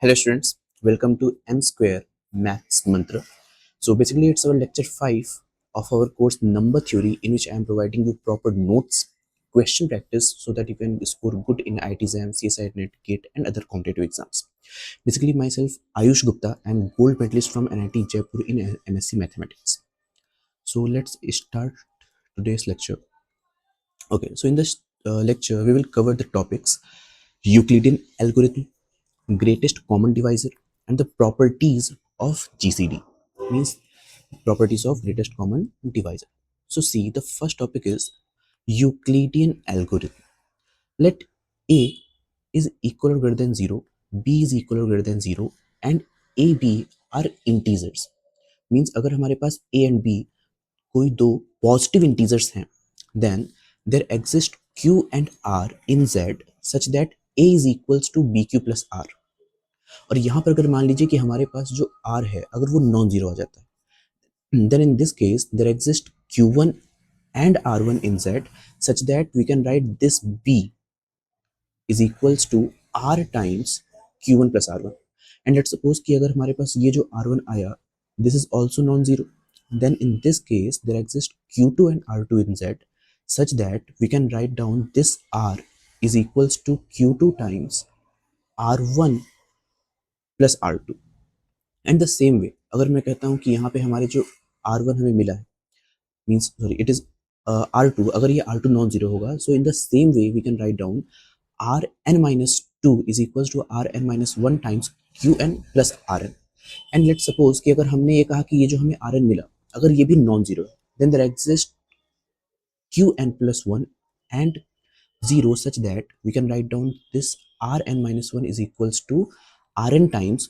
Hello students, welcome to M Square Maths Mantra. So basically it's our lecture 5 of our course Number Theory, in which I am providing you proper notes, question practice so that you can score good in IIT exam, CSI NET, GATE and other competitive exams. Basically myself Ayush Gupta, I am gold medalist from NIT Jaipur in MSc Mathematics. So let's start today's lecture. Okay, so in this lecture we will cover the topics Euclidean algorithm, greatest common divisor, and the properties of GCD, means properties of greatest common divisor. So see, the first topic is Euclidean algorithm. Let a is equal or greater than 0, b is equal or greater than 0 and ab are integers. Means अगर हमारे पास a and b कोई दो positive integers हैं, then there exist q and r in z such that a is equals to bq plus r. और यहाँ पर अगर मान लीजिए कि हमारे पास जो r है अगर वो नॉन जीरो आ जाता है, then in this case there exist q1 and r1 in z such that we can write this b is equals to r times q1 plus r1. and let's suppose कि अगर हमारे पास ये जो r1 आया, this is also non zero, then in this case there exist q2 and r2 in z such that we can write down this r is equals to q2 times r1 plus r2. And the same वे अगर मैं कहता हूँ कि यहाँ पे हमारे जो R1 हमें मिला है, means sorry it is R2, अगर ये R2 नॉन जीरो होगा, so in the same way we can write down Rn-2 is equal to Rn-1 times Qn plus Rn. And let's suppose कि अगर हमने ये कहा कि ये जो हमें Rn मिला अगर ये भी नॉन जीरो है, then there exist Qn plus 1 and 0 such that we can write down this Rn minus 1 is equals to Rn times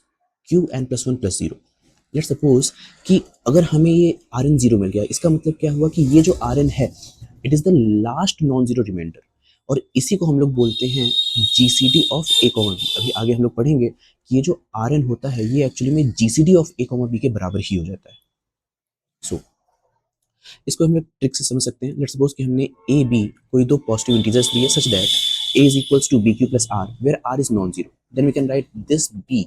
Qn plus 1 plus 0. Let's suppose कि अगर हमें ये Rn जीरो मिल गया, इसका मतलब क्या हुआ कि ये जो Rn है it is the last non zero reminder, और इसी को हम लोग बोलते हैं GCD ऑफ a, b. अभी आगे हम लोग पढ़ेंगे कि ये जो Rn होता है ये एक्चुअली में GCD ऑफ a, b के बराबर ही हो जाता है. सो इसको हम लोग ट्रिक से समझ सकते हैं. लेट्स सपोज कि हमने ए बी कोई दो पॉजिटिव इंटीजर्स लिए such that a is equals to bq plus r where r is non-zero, then we can write this b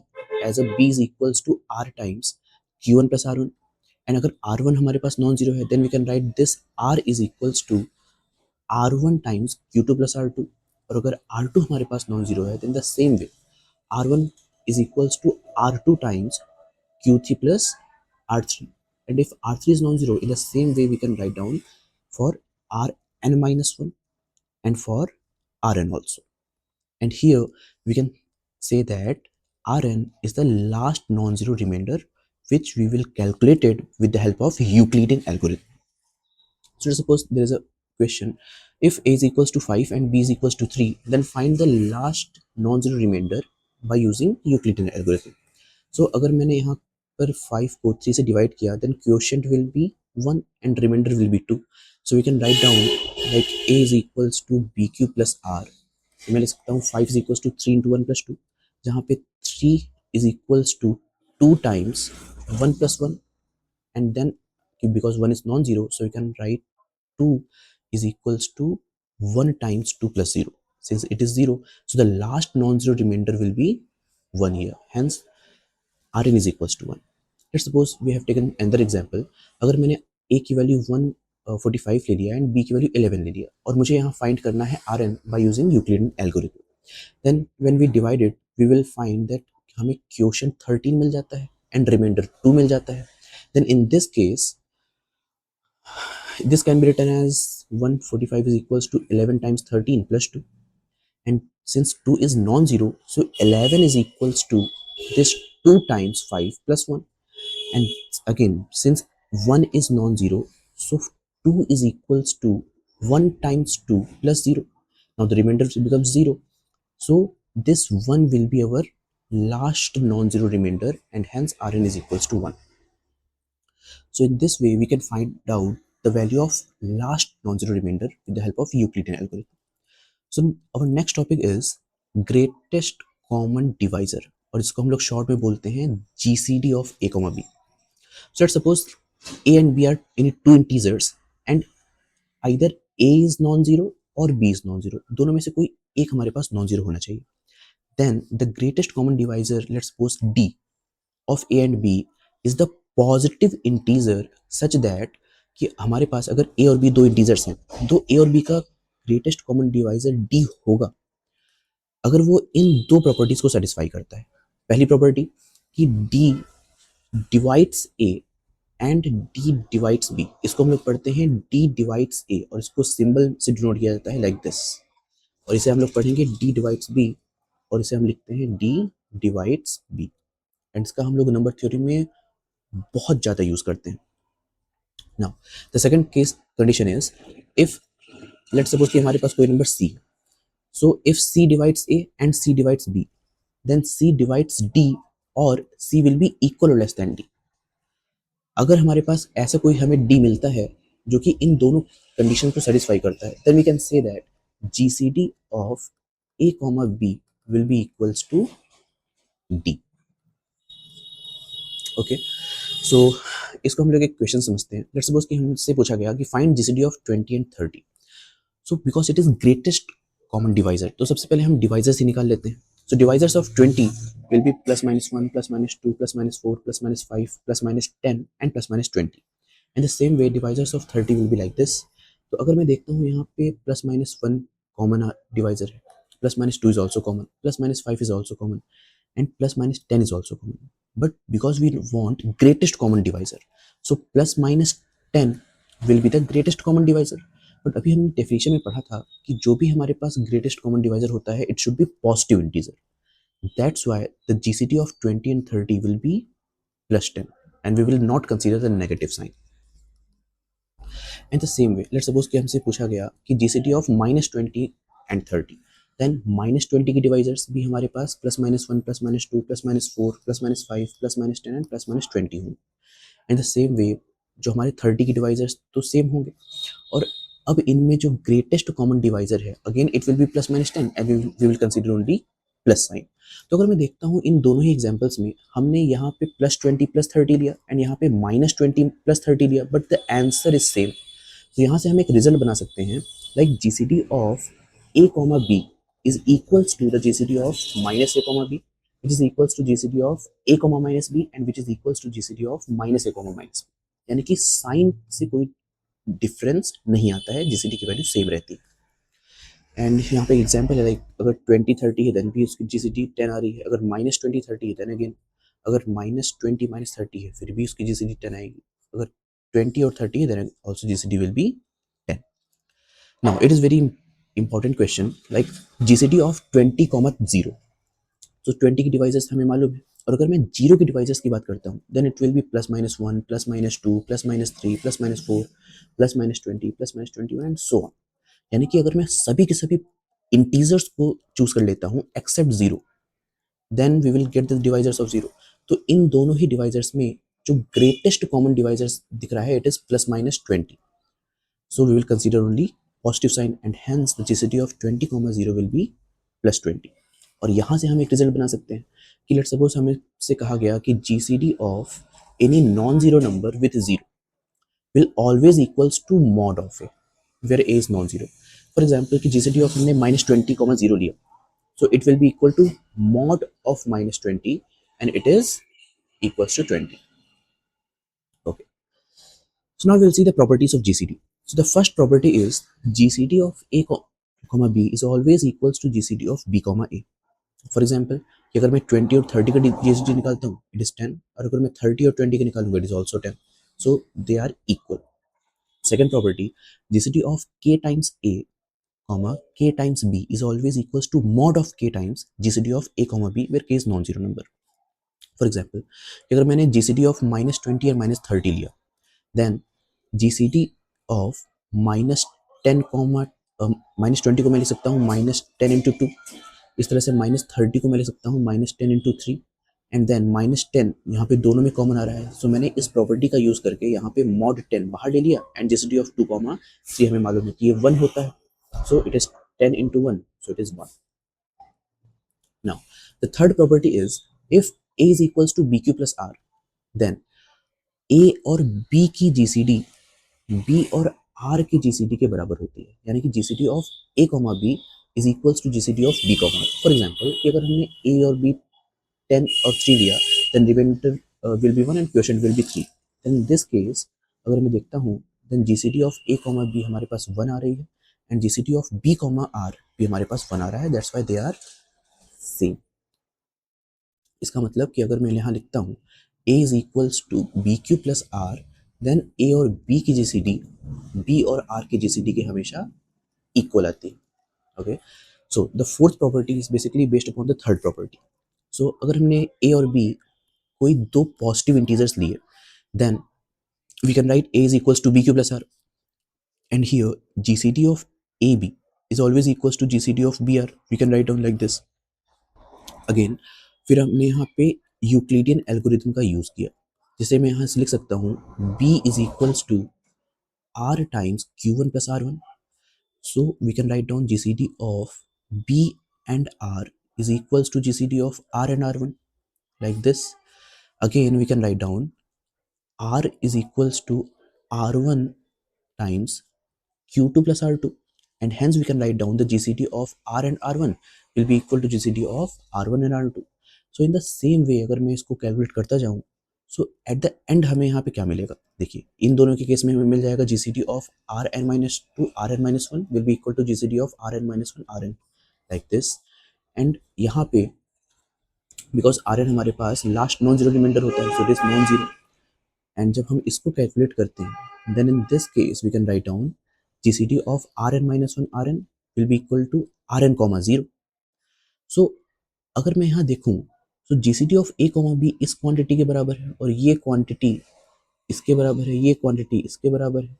as a b is equals to r times q1 plus r1. And अगर r1 हमारे पास नॉन zero है, then we can write this r is equals to r1 times q2 plus r2. और अगर r2 हमारे पास नॉन जीरो है, then the same way r1 is equals to r2 times q3 plus r3. And if r3 is non-zero, in the same way we can write down for rn minus 1 and for rn also. And here we can say that rn is the last non-zero remainder which we will calculate it with the help of Euclidean algorithm. So suppose there is a question, if a is equals to 5 and b is equals to 3, then find the last non-zero remainder by using Euclidean algorithm. So अगर मैंने यहाँ पर 5 को 3 से divide किया, then quotient will be 1 and remainder will be 2. So we can write down like a is equals to bq plus r. तो मैं लिख सकता हूँ 5 is equals to 3 into 1 plus 2, जहाँ पे 3 is equals to 2 times 1 plus 1, and then because 1 is non-zero, so we can write 2 is equals to 1 times 2 plus 0. Since it is 0, so the last non-zero remainder will be 1 here. Hence Rn is equals to 1. Let's suppose we have taken another example. अगर मैंने a की value 145 ले लिया and b की value 11 ले लिया, और मुझे यहाँ फाइंड करना है Rn by using Euclidean algorithm. Then when we divide it, we will find that हमें quotient 13 मिल जाता है and remainder 2 मिल जाता है. Then in this case, this can be written as 145 is equals to 11 times 13 plus 2. And since 2 is non-zero, so 11 is equals to this 2 times 5 plus 1. And again, since 1 is non-zero, so 2 is equals to 1 times 2 plus 0. Now the remainder becomes 0. So this 1 will be our last non-zero remainder, and hence Rn is equals to 1. So in this way, we can find out the value of last non-zero remainder with the help of Euclidean algorithm. So our next topic is greatest common divisor, और इसको हम लोग short में बोलते हैं GCD of a, b. So let's suppose a and b are in two integers and either a is non-zero or b is non-zero. दोनों में से कोई एक हमारे पास non-zero होना चाहिए. then the greatest common divisor, let's suppose d, of a and b is the positive integer such that कि हमारे पास अगर a और b दो इंटीजर्स हैं, तो a और b का ग्रेटेस्ट कॉमन डिवाइजर d होगा अगर वो इन दो प्रॉपर्टीज को सेटिस्फाई करता है। पहली प्रॉपर्टी कि d divides a and d divides b, इसको हम लोग पढ़ते हैं d डिवाइड्स a और इसको सिंबल से डिनोट किया जाता है लाइक दिस, और इसे हम लोग पढ़ेंगे d डिवाइड्स b और इसे हम लिखते हैं d डिवाइड्स b, एंड इसका हम लोग नंबर थ्योरी में बहुत ज़्यादा यूज़ करते हैं। Now the second case condition is if let's suppose कि हमारे पास कोई number c, so if c divides a and c divides b then c divides d और c विल बी इक्वल और लेस देन d। अगर हमारे पास ऐसा कोई हमें d मिलता है जो कि इन दोनों कंडीशन को सेटिस्फाई करता है, then we can say that GCD of a comma b will be equals to d। Okay, so इसको हम लोग एक क्वेश्चन समझते हैं। लेट्स सपोज कि हमसे पूछा गया कि find GCD of 20 and 30, so because it is greatest common divisor, तो सबसे पहले हम डिवाइजर्स ही निकाल लेते हैं। So divisors of 20 will be plus minus 1 plus minus 2 plus minus 4 plus minus 5 plus minus 10 and plus minus 20, and the same way divisors of 30 will be like this. तो अगर मैं देखता हूँ यहाँ पे प्लस माइनस 1 कॉमन डिवाइजर है, plus minus 2 is also common, plus minus 5 is also common and plus minus 10 is also common, but because we want greatest common divisor, so plus minus 10 will be the greatest common divisor। But अभी हमने definition में पढ़ा था कि जो भी हमारे पास greatest common divisor होता है it should be positive integer, that's why the GCD of 20 and 30 will B plus 10 and we will not consider the negative sign। And the same way let's suppose कि हमसे पूछा गया कि GCD of minus 20 and 30, then minus 20 की divisors भी हमारे पास plus minus 1 plus minus 2 plus minus 4 plus minus 5 plus minus 10 and plus minus 20 होंगे। एंड द सेम वे जो हमारे 30 की डिवाइजर्स तो सेम होंगे, और अब इनमें जो ग्रेटेस्ट कॉमन डिवाइजर है again it will be plus minus 10 and we will consider only plus sign. तो अगर मैं देखता हूँ इन दोनों ही एग्जांपल्स में हमने यहाँ पे प्लस 20 प्लस 30 लिया एंड यहाँ पे माइनस 20 प्लस 30 लिया, but the answer is same. तो यहाँ से हम एक रिजल्ट बना सकते हैं like GCD of a comma b is equals to the GCD of minus a comma b, which is equals to GCD of a comma minus b and which is equals to GCD of minus a comma minus b। यानी कि sign से कोई difference नहीं आता है, GCD की value same रहती है। एंड यहाँ पे एग्जांपल है लाइक अगर 20 30 है देन भी उसकी जीसीडी 10 आ रही है, अगर माइनस 20 30 है देन अगेन अगर माइनस 20 माइनस 30 है फिर भी उसकी जीसीडी 10 आएगी, अगर 20 और 30 है then also GCD will be 10। Now it is very important question like GCD of 20 comma 0, तो 20 की डिवाइजर्स हमें मालूम है, और अगर मैं 0 की डिवाइजर्स की बात करता हूँ then it will be plus minus 1 plus minus 2 plus minus 3 plus minus 4 plus minus 20 plus minus 21 and so on. यानी कि अगर मैं सभी के सभी इंटीजर्स को चूज कर लेता हूँ except 0, then we will get the divisors of 0। तो इन दोनों ही डिवाइजर्स में जो ग्रेटेस्ट कॉमन डिवाइजर्स दिख रहा है it is plus minus 20, so we will consider only positive sign and hence the GCD of 20 comma 0 will be plus 20। और यहाँ से हम एक रिजल्ट बना सकते हैं कि लेट्स सपोज हमें से कहा गया कि GCD of any non-zero number with 0 will always equals to mod of a where a is non-zero। for example कि GCD of हमने minus 20 comma 0 लिया, so it will be equal to mod of minus 20 and it is equals to 20। okay, so now we'll see the properties of GCD। so the first property is GCD of a comma b is always equals to GCD of b comma a। for example कि अगर मैं 20 और 30 का GCD निकालता हूँ it is 10, और अगर मैं 30 और 20 का निकालूंगा it is also 10, so they are equal। second property GCD of k times a comma k times b is always equals to mod of k times GCD of a comma b where k is non-zero number। for example कि अगर मैंने GCD of minus 20 और minus 30 लिया then GCD of minus 10 comma minus 20 को मैं लिख सकता हूँ माइनस 10 इंटू 2, इस तरह से माइनस 30 को मैं लिख सकता हूँ minus 10 into 3 and then minus 10 यहाँ पे दोनों में कॉमन आ रहा है, सो मैंने इस प्रॉपर्टी का यूज करके यहाँ पे मॉड 10 बाहर ले लिया एंड जीसीडी ऑफ 2 कॉमा 3 हमें मालूम है कि ये 1 होता है, so it is 10 into 1 so it is 1। Now the third property is if a is equals to bq plus r then a और b की जीसीडी b और r की जीसीडी के बराबर होती है, यानी कि GCD of a comma b is equals to GCD of B comma. For example, कि अगर हमने A और B 10 और 3 लिया, then remainder will be 1 and quotient will be 3. Then in this case, अगर मैं देखता हूँ, then GCD of A comma B हमारे पास 1 आ रही है and GCD of B comma R भी हमारे पास 1 आ रहा है. That's why they are same. इसका मतलब कि अगर मैं यहाँ लिखता हूँ a is equals to B Q plus R, then a और b की जीसीडी b और r की जीसीडी के हमेशा इक्वल आती है. Okay, so the fourth property is basically based upon the third property. So अगर हमने a और b कोई दो पॉजिटिव इंटीजर्स लिए, then we can write a is equals to B Q plus R, and here GCD of A B is always equals to GCD of BR. We can write down like this. Again फिर हमने यहाँ पे Euclidean algorithm का use किया, जिसे मैं यहाँ से लिख सकता हूँ b is equals to r times q1 प्लस r1. So we can write down GCD of b and r is equals to GCD of r and r1 like this. Again we can write down r is equals to r1 times q2 plus r2, and hence we can write down the GCD of r and r1 will be equal to GCD of r1 and r2. So in the same वे अगर मैं इसको calculate करता जाऊँ, सो at the end हमें यहाँ पे क्या मिलेगा, देखिए इन दोनों के केस में हमें मिल जाएगा GCD of R N minus two R N minus one will be equal to GCD of R N minus one R N like this. And यहाँ पे बिकॉज आर एन हमारे पास लास्ट नॉन जीरो रिमाइंडर होता है, so it is non zero. And जब हम इसको calculate करते हैं, then in this case we can write down GCD of R N minus one R N will be equal to R N comma zero. So अगर मैं यहाँ देखूँ, तो GCD of A comma B इस quantity के बराबर है और ये क्वांटिटी इसके बराबर है, ये क्वांटिटी इसके बराबर है.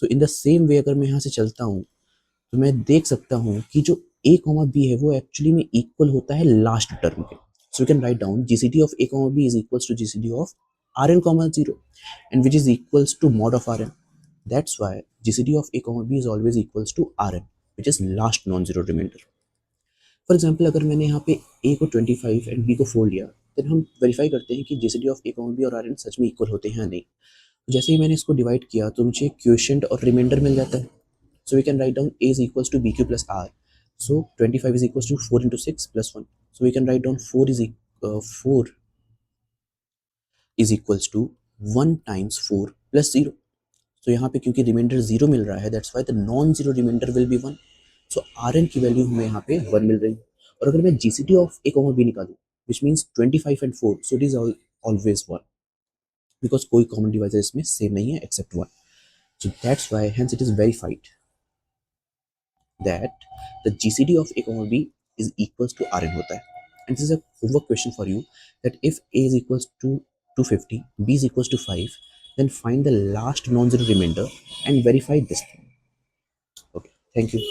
सो इन द सेम वे अगर मैं यहाँ से चलता हूँ, तो मैं देख सकता हूँ कि जो ए कॉमा बी है वो एक्चुअली में इक्वल होता है लास्ट टर्म के. So you can write down GCD of A comma B is equals to GCD of R N comma zero, and which is equals to mod of R N. That's why GCD of A comma B is always equals to R N which is last non zero remainder. For example अगर मैंने यहाँ पे a को 25 and b को 4 लिया, then हम verify करते हैं कि GCD of a comma b और rn सच में इक्वल होते हैं या नहीं. जैसे ही मैंने इसको डिवाइड किया तो मुझे क्वोशिएंट और रिमाइंडर मिल जाता है. So we can write down a is equals to B Q plus R. So 25 is equals to 4 into 6 plus 1. So we can write down 4 is equals to 1 times 4 plus 0. तो यहाँ पे क्योंकि reminder 0 मिल रहा है, that's why the non zero remainder will be 1. So R N की value हमें यहाँ पे 1 मिल रही है. और अगर मैं GCD of A comma B निकालूं, which means 25 and 4, so it is always 1, because कोई कॉमन डिवाइजर इसमें सेम नहीं है except 1. So that's why hence it is verified that the GCD of a comma b is equals to Rn होता है. And this is a homework question for you, that if a is equals to 250, b is equals to 5, then find the last non-zero remainder and verify this thing. Okay, thank you.